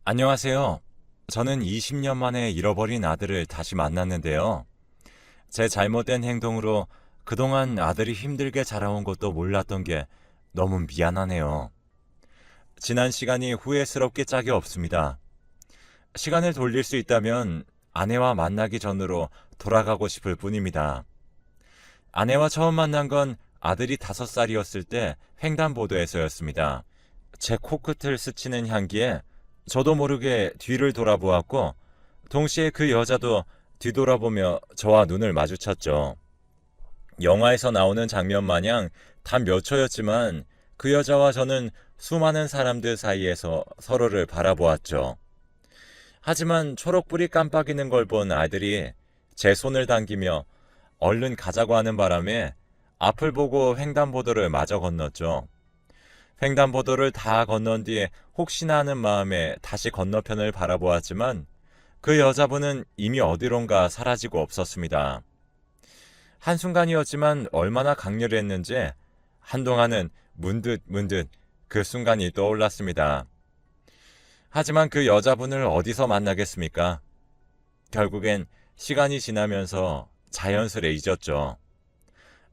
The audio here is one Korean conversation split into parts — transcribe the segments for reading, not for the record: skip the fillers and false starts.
안녕하세요. 저는 20년 만에 잃어버린 아들을 다시 만났는데요. 제 잘못된 행동으로 그동안 아들이 힘들게 자라온 것도 몰랐던 게 너무 미안하네요. 지난 시간이 후회스럽게 짝이 없습니다. 시간을 돌릴 수 있다면 아내와 만나기 전으로 돌아가고 싶을 뿐입니다. 아내와 처음 만난 건 아들이 5살이었을 때 횡단보도에서였습니다. 제 코끝을 스치는 향기에 저도 모르게 뒤를 돌아보았고, 동시에 그 여자도 뒤돌아보며 저와 눈을 마주쳤죠. 영화에서 나오는 장면 마냥 단 몇 초였지만 그 여자와 저는 수많은 사람들 사이에서 서로를 바라보았죠. 하지만 초록불이 깜빡이는 걸 본 아들이 제 손을 당기며 얼른 가자고 하는 바람에 앞을 보고 횡단보도를 마저 건넜죠. 횡단보도를 다 건넌 뒤에 혹시나 하는 마음에 다시 건너편을 바라보았지만 그 여자분은 이미 어디론가 사라지고 없었습니다. 한순간이었지만 얼마나 강렬했는지 한동안은 문득 그 순간이 떠올랐습니다. 하지만 그 여자분을 어디서 만나겠습니까? 결국엔 시간이 지나면서 자연스레 잊었죠.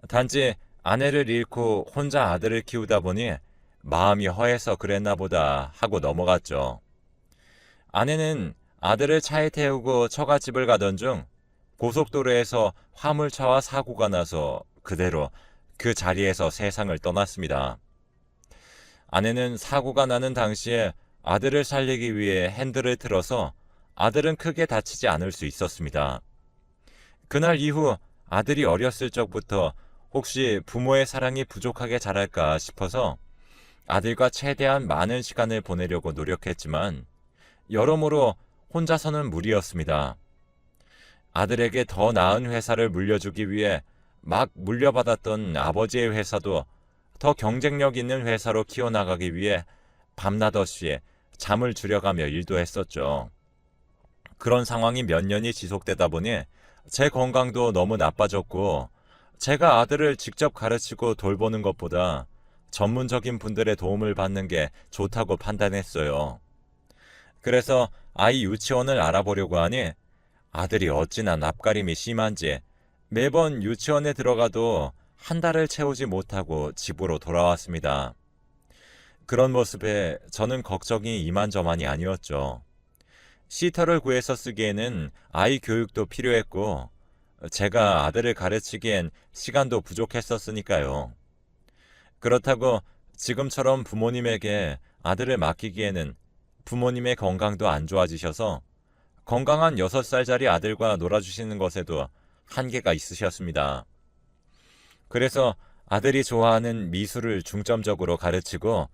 단지 아내를 잃고 혼자 아들을 키우다 보니 마음이 허해서 그랬나 보다 하고 넘어갔죠. 아내는 아들을 차에 태우고 처갓집을 가던 중 고속도로에서 화물차와 사고가 나서 그대로 그 자리에서 세상을 떠났습니다. 아내는 사고가 나는 당시에 아들을 살리기 위해 핸들을 틀어서 아들은 크게 다치지 않을 수 있었습니다. 그날 이후 아들이 어렸을 적부터 혹시 부모의 사랑이 부족하게 자랄까 싶어서 아들과 최대한 많은 시간을 보내려고 노력했지만 여러모로 혼자서는 무리였습니다. 아들에게 더 나은 회사를 물려주기 위해 막 물려받았던 아버지의 회사도 더 경쟁력 있는 회사로 키워나가기 위해 밤낮 없이 잠을 줄여가며 일도 했었죠. 그런 상황이 몇 년이 지속되다 보니 제 건강도 너무 나빠졌고, 제가 아들을 직접 가르치고 돌보는 것보다 전문적인 분들의 도움을 받는 게 좋다고 판단했어요. 그래서 아이 유치원을 알아보려고 하니 아들이 어찌나 낯가림이 심한지 매번 유치원에 들어가도 한 달을 채우지 못하고 집으로 돌아왔습니다. 그런 모습에 저는 걱정이 이만저만이 아니었죠. 시터를 구해서 쓰기에는 아이 교육도 필요했고, 제가 아들을 가르치기엔 시간도 부족했었으니까요. 그렇다고 지금처럼 부모님에게 아들을 맡기기에는 부모님의 건강도 안 좋아지셔서 건강한 6살짜리 아들과 놀아주시는 것에도 한계가 있으셨습니다. 그래서 아들이 좋아하는 미술을 중점적으로 가르치고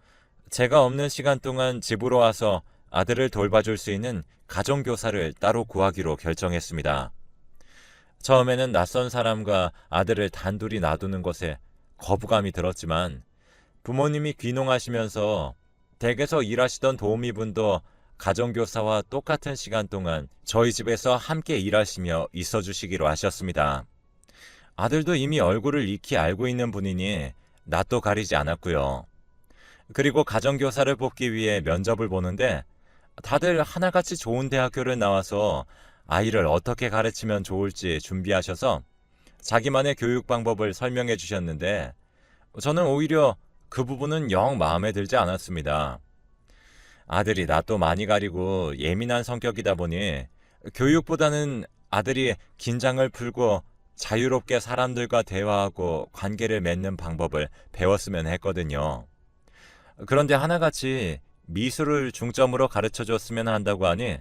제가 없는 시간 동안 집으로 와서 아들을 돌봐줄 수 있는 가정교사를 따로 구하기로 결정했습니다. 처음에는 낯선 사람과 아들을 단둘이 놔두는 것에 거부감이 들었지만 부모님이 귀농하시면서 댁에서 일하시던 도우미분도 가정교사와 똑같은 시간 동안 저희 집에서 함께 일하시며 있어주시기로 하셨습니다. 아들도 이미 얼굴을 익히 알고 있는 분이니 낯도 가리지 않았고요. 그리고 가정교사를 뽑기 위해 면접을 보는데 다들 하나같이 좋은 대학교를 나와서 아이를 어떻게 가르치면 좋을지 준비하셔서 자기만의 교육 방법을 설명해 주셨는데 저는 오히려 그 부분은 영 마음에 들지 않았습니다. 아들이 낯도 많이 가리고 예민한 성격이다 보니 교육보다는 아들이 긴장을 풀고 자유롭게 사람들과 대화하고 관계를 맺는 방법을 배웠으면 했거든요. 그런데 하나같이 미술을 중점으로 가르쳐 줬으면 한다고 하니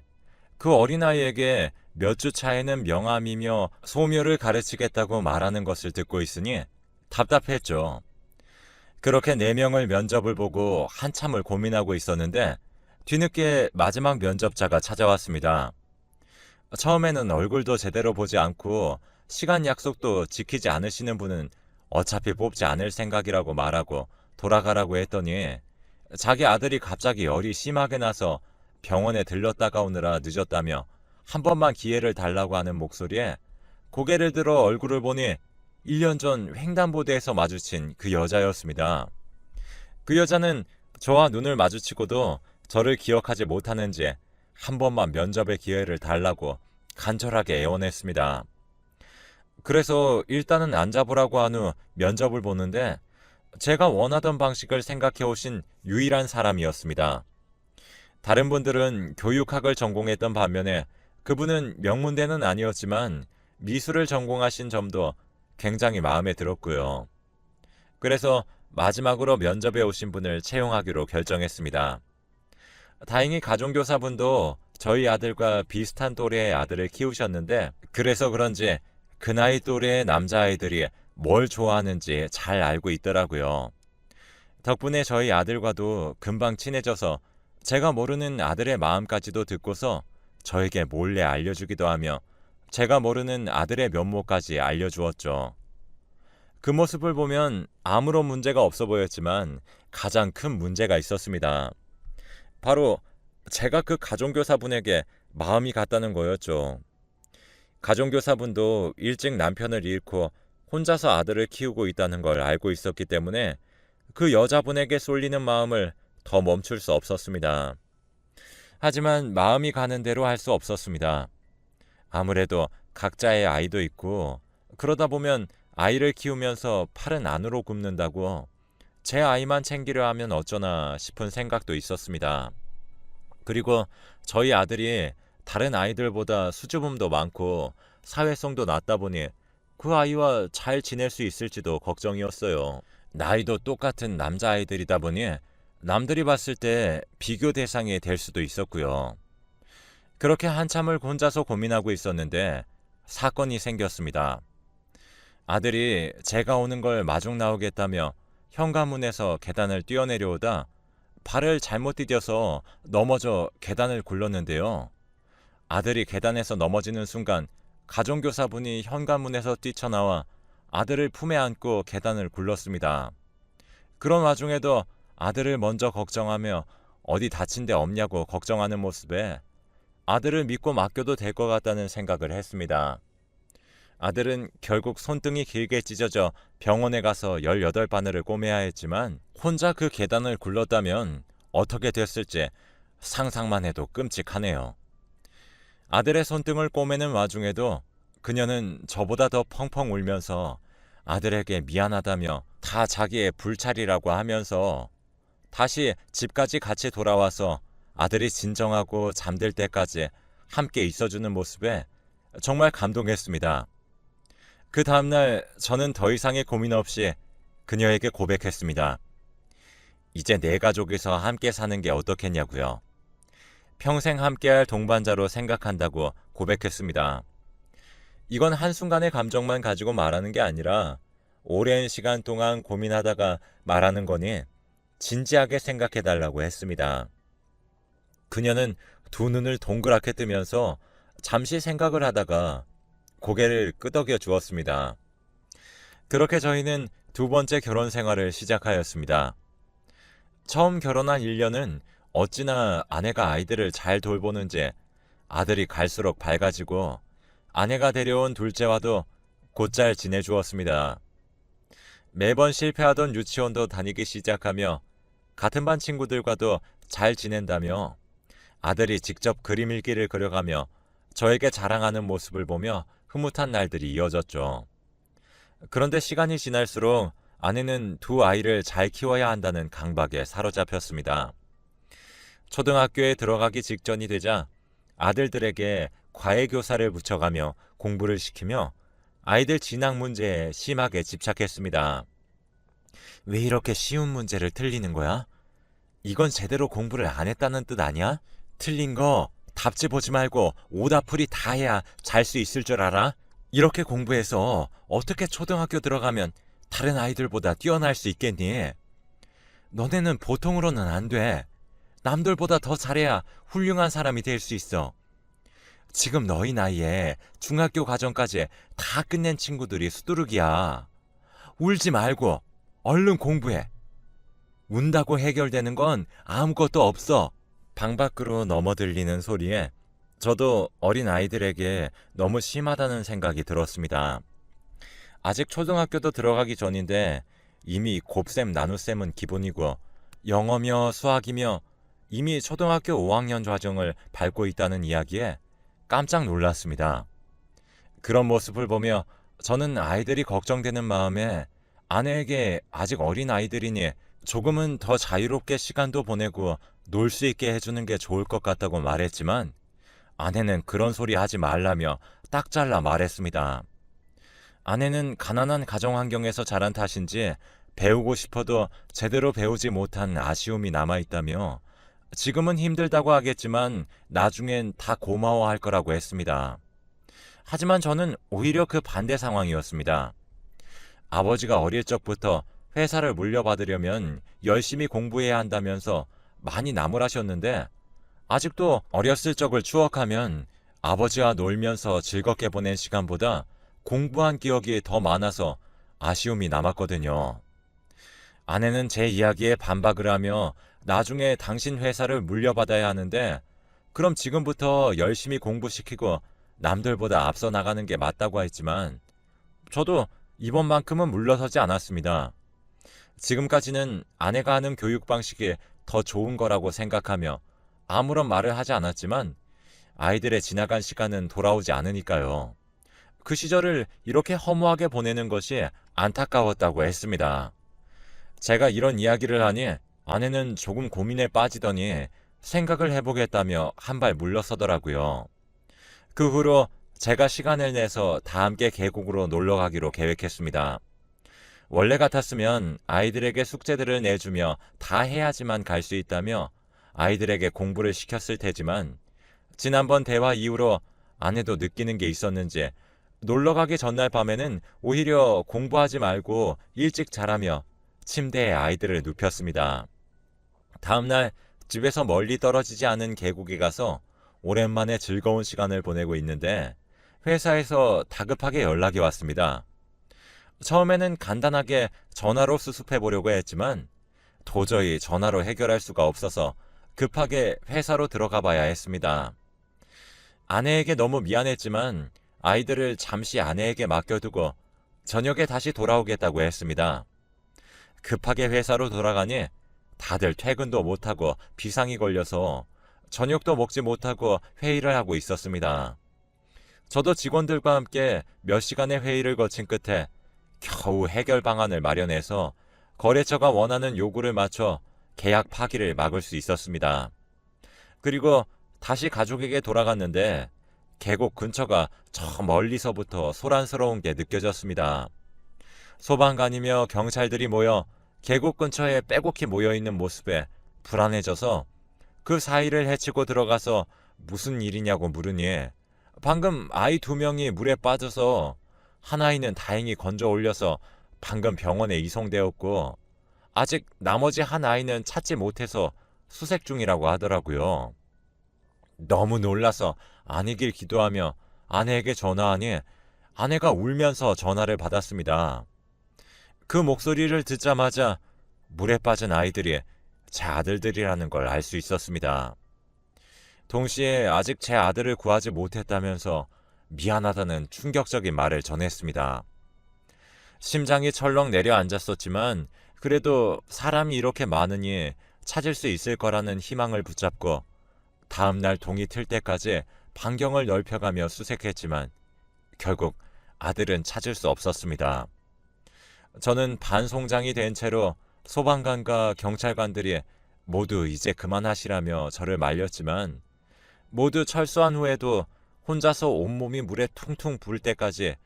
그 어린아이에게 몇 주 차에는 명암이며 소묘를 가르치겠다고 말하는 것을 듣고 있으니 답답했죠. 그렇게 4명을 면접을 보고 한참을 고민하고 있었는데 뒤늦게 마지막 면접자가 찾아왔습니다. 처음에는 얼굴도 제대로 보지 않고 시간 약속도 지키지 않으시는 분은 어차피 뽑지 않을 생각이라고 말하고 돌아가라고 했더니 자기 아들이 갑자기 열이 심하게 나서 병원에 들렀다가 오느라 늦었다며 한 번만 기회를 달라고 하는 목소리에 고개를 들어 얼굴을 보니 1년 전 횡단보도에서 마주친 그 여자였습니다. 그 여자는 저와 눈을 마주치고도 저를 기억하지 못하는지 한 번만 면접의 기회를 달라고 간절하게 애원했습니다. 그래서 일단은 앉아보라고 한 후 면접을 보는데 제가 원하던 방식을 생각해 오신 유일한 사람이었습니다. 다른 분들은 교육학을 전공했던 반면에 그분은 명문대는 아니었지만 미술을 전공하신 점도 굉장히 마음에 들었고요. 그래서 마지막으로 면접에 오신 분을 채용하기로 결정했습니다. 다행히 가정교사분도 저희 아들과 비슷한 또래의 아들을 키우셨는데 그래서 그런지 그 나이 또래의 남자아이들이 뭘 좋아하는지 잘 알고 있더라고요. 덕분에 저희 아들과도 금방 친해져서 제가 모르는 아들의 마음까지도 듣고서 저에게 몰래 알려주기도 하며 제가 모르는 아들의 면모까지 알려주었죠. 그 모습을 보면 아무런 문제가 없어 보였지만 가장 큰 문제가 있었습니다. 바로 제가 그 가정교사분에게 마음이 갔다는 거였죠. 가정교사분도 일찍 남편을 잃고 혼자서 아들을 키우고 있다는 걸 알고 있었기 때문에 그 여자분에게 쏠리는 마음을 더 멈출 수 없었습니다. 하지만 마음이 가는 대로 할 수 없었습니다. 아무래도 각자의 아이도 있고 그러다 보면 아이를 키우면서 팔은 안으로 굽는다고 제 아이만 챙기려 하면 어쩌나 싶은 생각도 있었습니다. 그리고 저희 아들이 다른 아이들보다 수줍음도 많고 사회성도 낮다 보니 그 아이와 잘 지낼 수 있을지도 걱정이었어요. 나이도 똑같은 남자아이들이다 보니 남들이 봤을 때 비교 대상이 될 수도 있었고요. 그렇게 한참을 혼자서 고민하고 있었는데 사건이 생겼습니다. 아들이 제가 오는 걸 마중 나오겠다며 현관문에서 계단을 뛰어내려오다 발을 잘못 디뎌서 넘어져 계단을 굴렀는데요. 아들이 계단에서 넘어지는 순간 가정교사분이 현관문에서 뛰쳐나와 아들을 품에 안고 계단을 굴렀습니다. 그런 와중에도 아들을 먼저 걱정하며 어디 다친 데 없냐고 걱정하는 모습에 아들을 믿고 맡겨도 될 것 같다는 생각을 했습니다. 아들은 결국 손등이 길게 찢어져 병원에 가서 18바늘을 꼬매야 했지만 혼자 그 계단을 굴렀다면 어떻게 됐을지 상상만 해도 끔찍하네요. 아들의 손등을 꼬매는 와중에도 그녀는 저보다 더 펑펑 울면서 아들에게 미안하다며 다 자기의 불찰이라고 하면서 다시 집까지 같이 돌아와서 아들이 진정하고 잠들 때까지 함께 있어주는 모습에 정말 감동했습니다. 그 다음날 저는 더 이상의 고민 없이 그녀에게 고백했습니다. 이제 내 가족에서 함께 사는 게 어떻겠냐고요. 평생 함께할 동반자로 생각한다고 고백했습니다. 이건 한순간의 감정만 가지고 말하는 게 아니라 오랜 시간 동안 고민하다가 말하는 거니 진지하게 생각해달라고 했습니다. 그녀는 두 눈을 동그랗게 뜨면서 잠시 생각을 하다가 고개를 끄덕여 주었습니다. 그렇게 저희는 두 번째 결혼 생활을 시작하였습니다. 처음 결혼한 1년은 어찌나 아내가 아이들을 잘 돌보는지 아들이 갈수록 밝아지고 아내가 데려온 둘째와도 곧잘 지내주었습니다. 매번 실패하던 유치원도 다니기 시작하며 같은 반 친구들과도 잘 지낸다며 아들이 직접 그림 일기를 그려가며 저에게 자랑하는 모습을 보며 흐뭇한 날들이 이어졌죠. 그런데 시간이 지날수록 아내는 두 아이를 잘 키워야 한다는 강박에 사로잡혔습니다. 초등학교에 들어가기 직전이 되자 아들들에게 과외교사를 붙여가며 공부를 시키며 아이들 진학 문제에 심하게 집착했습니다. 왜 이렇게 쉬운 문제를 틀리는 거야? 이건 제대로 공부를 안 했다는 뜻 아니야? 틀린 거 답지 보지 말고 오답풀이 다 해야 잘 수 있을 줄 알아? 이렇게 공부해서 어떻게 초등학교 들어가면 다른 아이들보다 뛰어날 수 있겠니? 너네는 보통으로는 안 돼. 남들보다 더 잘해야 훌륭한 사람이 될 수 있어. 지금 너희 나이에 중학교 과정까지 다 끝낸 친구들이 수두룩이야. 울지 말고 얼른 공부해. 운다고 해결되는 건 아무것도 없어. 방 밖으로 넘어들리는 소리에 저도 어린 아이들에게 너무 심하다는 생각이 들었습니다. 아직 초등학교도 들어가기 전인데 이미 곱셈 나눗셈은 기본이고 영어며 수학이며 이미 초등학교 5학년 과정을 밟고 있다는 이야기에 깜짝 놀랐습니다. 그런 모습을 보며 저는 아이들이 걱정되는 마음에 아내에게 아직 어린 아이들이니 조금은 더 자유롭게 시간도 보내고 놀 수 있게 해주는 게 좋을 것 같다고 말했지만 아내는 그런 소리 하지 말라며 딱 잘라 말했습니다. 아내는 가난한 가정 환경에서 자란 탓인지 배우고 싶어도 제대로 배우지 못한 아쉬움이 남아있다며 지금은 힘들다고 하겠지만 나중엔 다 고마워할 거라고 했습니다. 하지만 저는 오히려 그 반대 상황이었습니다. 아버지가 어릴 적부터 회사를 물려받으려면 열심히 공부해야 한다면서 많이 나무라셨는데 아직도 어렸을 적을 추억하면 아버지와 놀면서 즐겁게 보낸 시간보다 공부한 기억이 더 많아서 아쉬움이 남았거든요. 아내는 제 이야기에 반박을 하며 나중에 당신 회사를 물려받아야 하는데 그럼 지금부터 열심히 공부시키고 남들보다 앞서 나가는 게 맞다고 했지만 저도 이번만큼은 물러서지 않았습니다. 지금까지는 아내가 하는 교육 방식이 더 좋은 거라고 생각하며 아무런 말을 하지 않았지만 아이들의 지나간 시간은 돌아오지 않으니까요. 그 시절을 이렇게 허무하게 보내는 것이 안타까웠다고 했습니다. 제가 이런 이야기를 하니 아내는 조금 고민에 빠지더니 생각을 해보겠다며 한 발 물러서더라고요. 그 후로 제가 시간을 내서 다 함께 계곡으로 놀러 가기로 계획했습니다. 원래 같았으면 아이들에게 숙제들을 내주며 다 해야지만 갈 수 있다며 아이들에게 공부를 시켰을 테지만 지난번 대화 이후로 아내도 느끼는 게 있었는지 놀러 가기 전날 밤에는 오히려 공부하지 말고 일찍 자라며 침대에 아이들을 눕혔습니다. 다음날 집에서 멀리 떨어지지 않은 계곡에 가서 오랜만에 즐거운 시간을 보내고 있는데 회사에서 다급하게 연락이 왔습니다. 처음에는 간단하게 전화로 수습해 보려고 했지만 도저히 전화로 해결할 수가 없어서 급하게 회사로 들어가 봐야 했습니다. 아내에게 너무 미안했지만 아이들을 잠시 아내에게 맡겨두고 저녁에 다시 돌아오겠다고 했습니다. 급하게 회사로 돌아가니 다들 퇴근도 못하고 비상이 걸려서 저녁도 먹지 못하고 회의를 하고 있었습니다. 저도 직원들과 함께 몇 시간의 회의를 거친 끝에 겨우 해결 방안을 마련해서 거래처가 원하는 요구를 맞춰 계약 파기를 막을 수 있었습니다. 그리고 다시 가족에게 돌아갔는데 계곡 근처가 저 멀리서부터 소란스러운 게 느껴졌습니다. 소방관이며 경찰들이 모여 계곡 근처에 빼곡히 모여있는 모습에 불안해져서 그 사이를 헤치고 들어가서 무슨 일이냐고 물으니 방금 아이 2명이 물에 빠져서 한 아이는 다행히 건져 올려서 방금 병원에 이송되었고 아직 나머지 한 아이는 찾지 못해서 수색 중이라고 하더라고요. 너무 놀라서 아니길 기도하며 아내에게 전화하니 아내가 울면서 전화를 받았습니다. 그 목소리를 듣자마자 물에 빠진 아이들이 제 아들들이라는 걸 알 수 있었습니다. 동시에 아직 제 아들을 구하지 못했다면서 미안하다는 충격적인 말을 전했습니다. 심장이 철렁 내려앉았었지만 그래도 사람이 이렇게 많으니 찾을 수 있을 거라는 희망을 붙잡고 다음날 동이 틀 때까지 반경을 넓혀가며 수색했지만 결국 아들은 찾을 수 없었습니다. 저는 반송장이 된 채로 소방관과 경찰관들이 모두 이제 그만하시라며 저를 말렸지만 모두 철수한 후에도 혼자서 온몸이 물에 퉁퉁 부을 때까지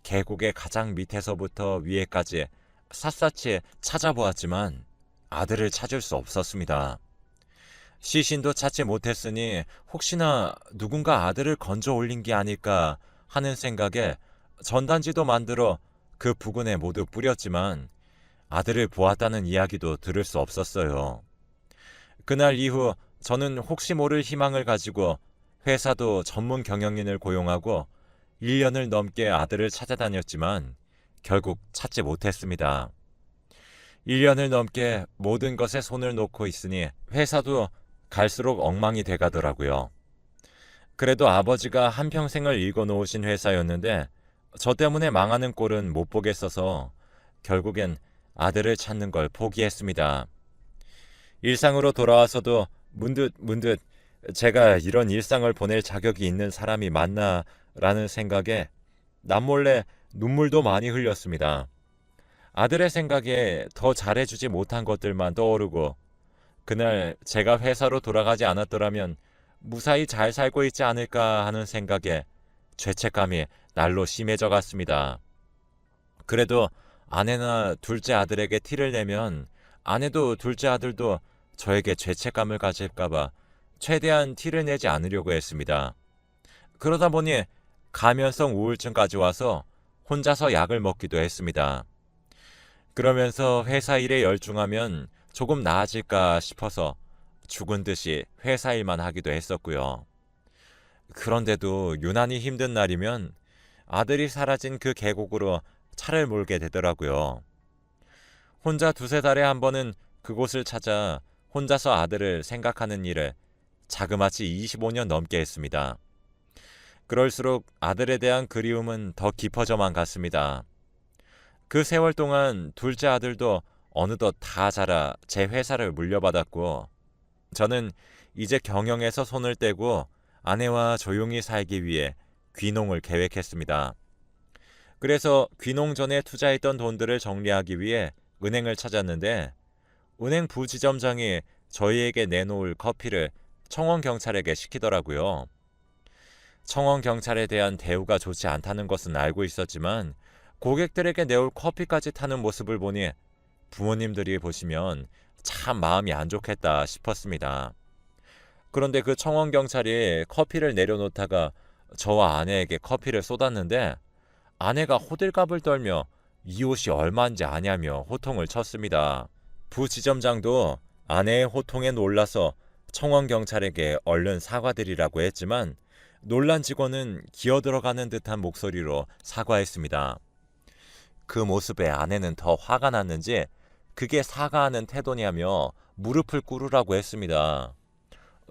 계곡의 가장 밑에서부터 위에까지 샅샅이 찾아보았지만 아들을 찾을 수 없었습니다. 시신도 찾지 못했으니 혹시나 누군가 아들을 건져 올린 게 아닐까 하는 생각에 전단지도 만들어 그 부근에 모두 뿌렸지만 아들을 보았다는 이야기도 들을 수 없었어요. 그날 이후 저는 혹시 모를 희망을 가지고 회사도 전문 경영인을 고용하고 1년을 넘게 아들을 찾아다녔지만 결국 찾지 못했습니다. 1년을 넘게 모든 것에 손을 놓고 있으니 회사도 갈수록 엉망이 돼가더라고요. 그래도 아버지가 한평생을 일궈놓으신 회사였는데 저 때문에 망하는 꼴은 못 보겠어서 결국엔 아들을 찾는 걸 포기했습니다. 일상으로 돌아와서도 문득 제가 이런 일상을 보낼 자격이 있는 사람이 맞나라는 생각에 남몰래 눈물도 많이 흘렸습니다. 아들의 생각에 더 잘해주지 못한 것들만 떠오르고 그날 제가 회사로 돌아가지 않았더라면 무사히 잘 살고 있지 않을까 하는 생각에 죄책감이 날로 심해져 갔습니다. 그래도 아내나 둘째 아들에게 티를 내면 아내도 둘째 아들도 저에게 죄책감을 가질까봐 최대한 티를 내지 않으려고 했습니다. 그러다 보니 가면성 우울증까지 와서 혼자서 약을 먹기도 했습니다. 그러면서 회사 일에 열중하면 조금 나아질까 싶어서 죽은 듯이 회사 일만 하기도 했었고요. 그런데도 유난히 힘든 날이면 아들이 사라진 그 계곡으로 차를 몰게 되더라고요. 혼자 두세 달에 한 번은 그곳을 찾아 혼자서 아들을 생각하는 일을 자그마치 25년 넘게 했습니다. 그럴수록 아들에 대한 그리움은 더 깊어져만 갔습니다. 그 세월 동안 둘째 아들도 어느덧 다 자라 제 회사를 물려받았고 저는 이제 경영에서 손을 떼고 아내와 조용히 살기 위해 귀농을 계획했습니다. 그래서 귀농 전에 투자했던 돈들을 정리하기 위해 은행을 찾았는데 은행 부지점장이 저희에게 내놓을 커피를 청원경찰에게 시키더라고요. 청원경찰에 대한 대우가 좋지 않다는 것은 알고 있었지만 고객들에게 내올 커피까지 타는 모습을 보니 부모님들이 보시면 참 마음이 안 좋겠다 싶었습니다. 그런데 그 청원경찰이 커피를 내려놓다가 저와 아내에게 커피를 쏟았는데 아내가 호들갑을 떨며 이 옷이 얼마인지 아냐며 호통을 쳤습니다. 부지점장도 아내의 호통에 놀라서 청원경찰에게 얼른 사과드리라고 했지만 놀란 직원은 기어들어가는 듯한 목소리로 사과했습니다. 그 모습에 아내는 더 화가 났는지 그게 사과하는 태도냐며 무릎을 꿇으라고 했습니다.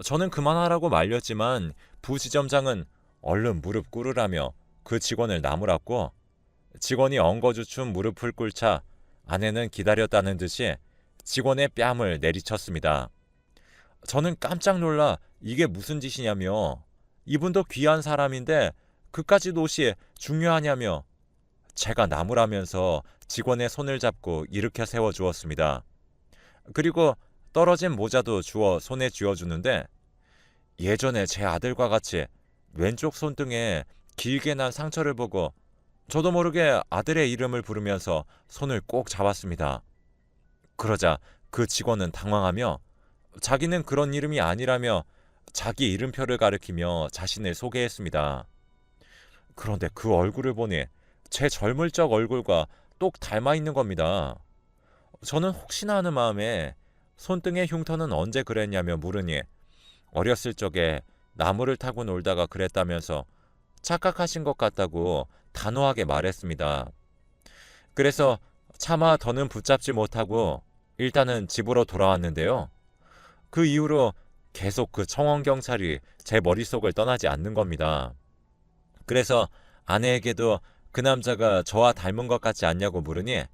저는 그만하라고 말렸지만 부지점장은 얼른 무릎 꿇으라며 그 직원을 나무랐고 직원이 엉거주춤 무릎을 꿇자 아내는 기다렸다는 듯이 직원의 뺨을 내리쳤습니다. 저는 깜짝 놀라 이게 무슨 짓이냐며 이분도 귀한 사람인데 그까짓 옷이 중요하냐며 제가 나무라면서 직원의 손을 잡고 일으켜 세워주었습니다. 그리고 떨어진 모자도 주워 손에 쥐어주는데 예전에 제 아들과 같이 왼쪽 손등에 길게 난 상처를 보고 저도 모르게 아들의 이름을 부르면서 손을 꼭 잡았습니다. 그러자 그 직원은 당황하며 자기는 그런 이름이 아니라며 자기 이름표를 가리키며 자신을 소개했습니다. 그런데 그 얼굴을 보니 제 젊을 적 얼굴과 똑 닮아 있는 겁니다. 저는 혹시나 하는 마음에 손등의 흉터는 언제 그랬냐며 물으니 어렸을 적에 나무를 타고 놀다가 그랬다면서 착각하신 것 같다고 단호하게 말했습니다. 그래서 차마 더는 붙잡지 못하고 일단은 집으로 돌아왔는데요. 그 이후로 계속 그 청원경찰이 제 머릿속을 떠나지 않는 겁니다. 그래서 아내에게도 그 남자가 저와 닮은 것 같지 않냐고 물으니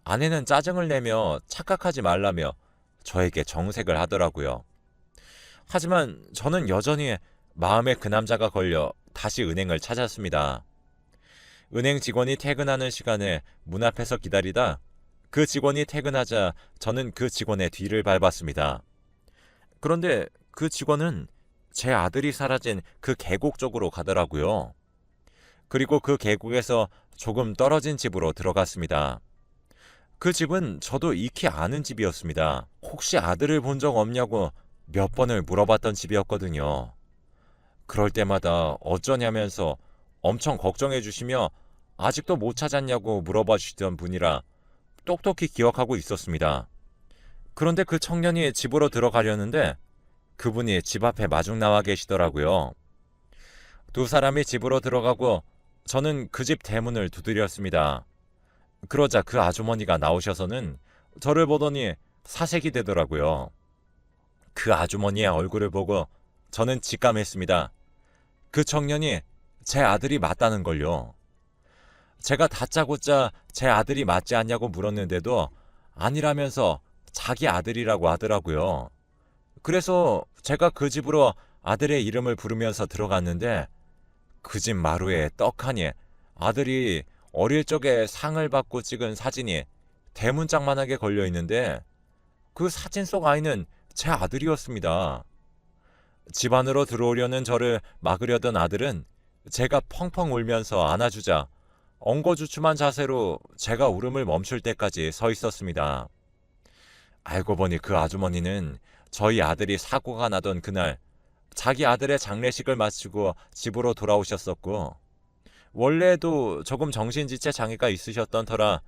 아내는 짜증을 내며 착각하지 말라며 저에게 정색을 하더라고요. 하지만 저는 여전히 마음에 그 남자가 걸려 다시 은행을 찾았습니다. 은행 직원이 퇴근하는 시간에 문 앞에서 기다리다 그 직원이 퇴근하자 저는 그 직원의 뒤를 밟았습니다. 그런데 그 직원은 제 아들이 사라진 그 계곡 쪽으로 가더라고요. 그리고 그 계곡에서 조금 떨어진 집으로 들어갔습니다. 그 집은 저도 익히 아는 집이었습니다. 혹시 아들을 본 적 없냐고 몇 번을 물어봤던 집이었거든요. 그럴 때마다 어쩌냐면서 엄청 걱정해 주시며 아직도 못 찾았냐고 물어봐 주시던 분이라 똑똑히 기억하고 있었습니다. 그런데 그 청년이 집으로 들어가려는데 그분이 집 앞에 마중 나와 계시더라고요. 두 사람이 집으로 들어가고 저는 그 집 대문을 두드렸습니다. 그러자 그 아주머니가 나오셔서는 저를 보더니 사색이 되더라고요. 그 아주머니의 얼굴을 보고 저는 직감했습니다. 그 청년이 제 아들이 맞다는 걸요. 제가 다짜고짜 제 아들이 맞지 않냐고 물었는데도 아니라면서 자기 아들이라고 하더라고요. 그래서 제가 그 집으로 아들의 이름을 부르면서 들어갔는데 그 집 마루에 떡하니 아들이 어릴 적에 상을 받고 찍은 사진이 대문짝만하게 걸려 있는데 그 사진 속 아이는 제 아들이었습니다. 집 안으로 들어오려는 저를 막으려던 아들은 제가 펑펑 울면서 안아주자 엉거주춤한 자세로 제가 울음을 멈출 때까지 서 있었습니다. 알고 보니 그 아주머니는 저희 아들이 사고가 나던 그날 자기 아들의 장례식을 마치고 집으로 돌아오셨었고, 원래도 조금 정신지체 장애가 있으셨던 터라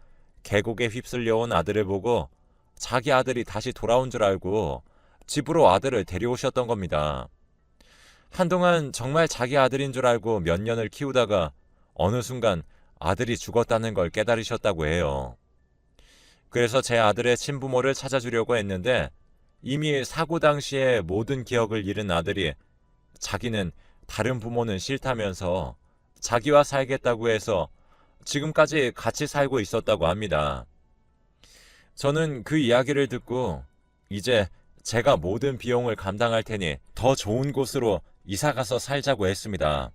계곡에 휩쓸려온 아들을 보고 자기 아들이 다시 돌아온 줄 알고 집으로 아들을 데려오셨던 겁니다. 한동안 정말 자기 아들인 줄 알고 몇 년을 키우다가 어느 순간 아들이 죽었다는 걸 깨달으셨다고 해요. 그래서 제 아들의 친부모를 찾아주려고 했는데 이미 사고 당시에 모든 기억을 잃은 아들이 자기는 다른 부모는 싫다면서 자기와 살겠다고 해서 지금까지 같이 살고 있었다고 합니다. 저는 그 이야기를 듣고 이제 제가 모든 비용을 감당할 테니 더 좋은 곳으로 이사가서 살자고 했습니다.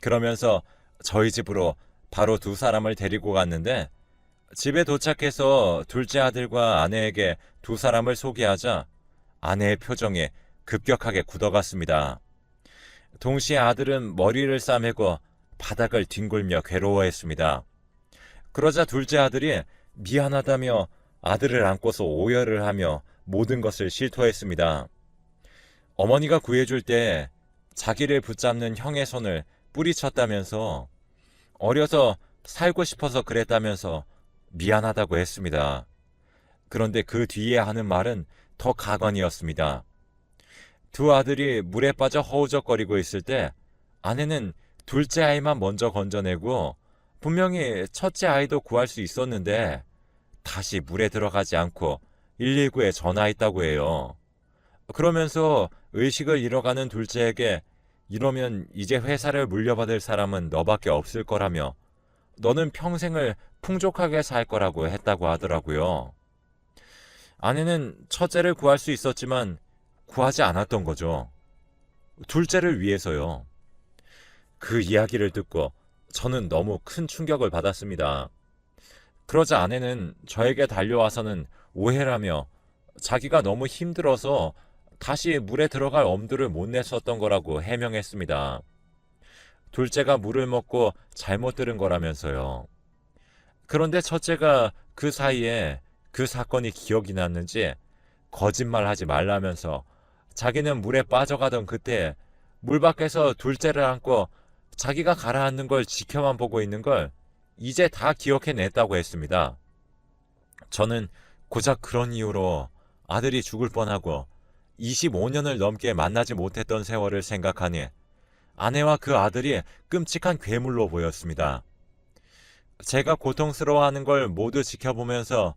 그러면서 저희 집으로 바로 두 사람을 데리고 갔는데 집에 도착해서 둘째 아들과 아내에게 두 사람을 소개하자 아내의 표정이 급격하게 굳어갔습니다. 동시에 아들은 머리를 싸매고 바닥을 뒹굴며 괴로워했습니다. 그러자 둘째 아들이 미안하다며 아들을 안고서 오열을 하며 모든 것을 실토했습니다. 어머니가 구해줄 때 자기를 붙잡는 형의 손을 뿌리쳤다면서 어려서 살고 싶어서 그랬다면서 미안하다고 했습니다. 그런데 그 뒤에 하는 말은 더 가관이었습니다. 두 아들이 물에 빠져 허우적거리고 있을 때 아내는 둘째 아이만 먼저 건져내고 분명히 첫째 아이도 구할 수 있었는데 다시 물에 들어가지 않고 119에 전화했다고 해요. 그러면서 의식을 잃어가는 둘째에게 이러면 이제 회사를 물려받을 사람은 너밖에 없을 거라며 너는 평생을 풍족하게 살 거라고 했다고 하더라고요. 아내는 첫째를 구할 수 있었지만 구하지 않았던 거죠. 둘째를 위해서요. 그 이야기를 듣고 저는 너무 큰 충격을 받았습니다. 그러자 아내는 저에게 달려와서는 오해라며 자기가 너무 힘들어서 다시 물에 들어갈 엄두를 못 냈었던 거라고 해명했습니다. 둘째가 물을 먹고 잘못 들은 거라면서요. 그런데 첫째가 그 사이에 그 사건이 기억이 났는지 거짓말하지 말라면서 자기는 물에 빠져가던 그때 물 밖에서 둘째를 안고 자기가 가라앉는 걸 지켜만 보고 있는 걸 이제 다 기억해냈다고 했습니다. 저는 고작 그런 이유로 아들이 죽을 뻔하고 25년을 넘게 만나지 못했던 세월을 생각하니 아내와 그 아들이 끔찍한 괴물로 보였습니다. 제가 고통스러워하는 걸 모두 지켜보면서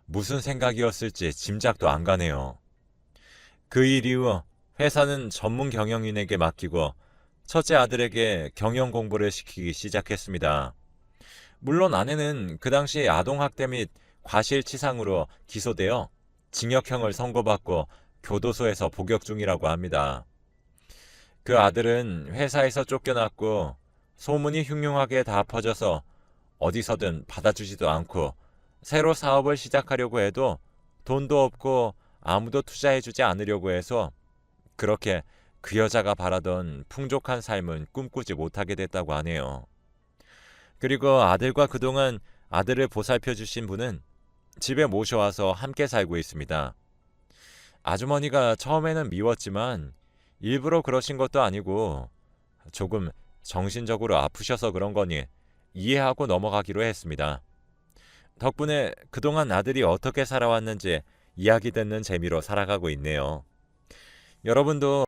무슨 생각이었을지 짐작도 안 가네요. 그 일 이후 회사는 전문 경영인에게 맡기고 첫째 아들에게 경영 공부를 시키기 시작했습니다. 물론 아내는 그 당시 아동학대 및 과실치상으로 기소되어 징역형을 선고받고 교도소에서 복역 중이라고 합니다. 그 아들은 회사에서 쫓겨났고 소문이 흉흉하게 다 퍼져서 어디서든 받아주지도 않고 새로 사업을 시작하려고 해도 돈도 없고 아무도 투자해주지 않으려고 해서 그렇게 그 여자가 바라던 풍족한 삶은 꿈꾸지 못하게 됐다고 하네요. 그리고 아들과 그동안 아들을 보살펴 주신 분은 집에 모셔와서 함께 살고 있습니다. 아주머니가 처음에는 미웠지만 일부러 그러신 것도 아니고 조금 정신적으로 아프셔서 그런 거니 이해하고 넘어가기로 했습니다. 덕분에 그동안 아들이 어떻게 살아왔는지 이야기 듣는 재미로 살아가고 있네요. 여러분도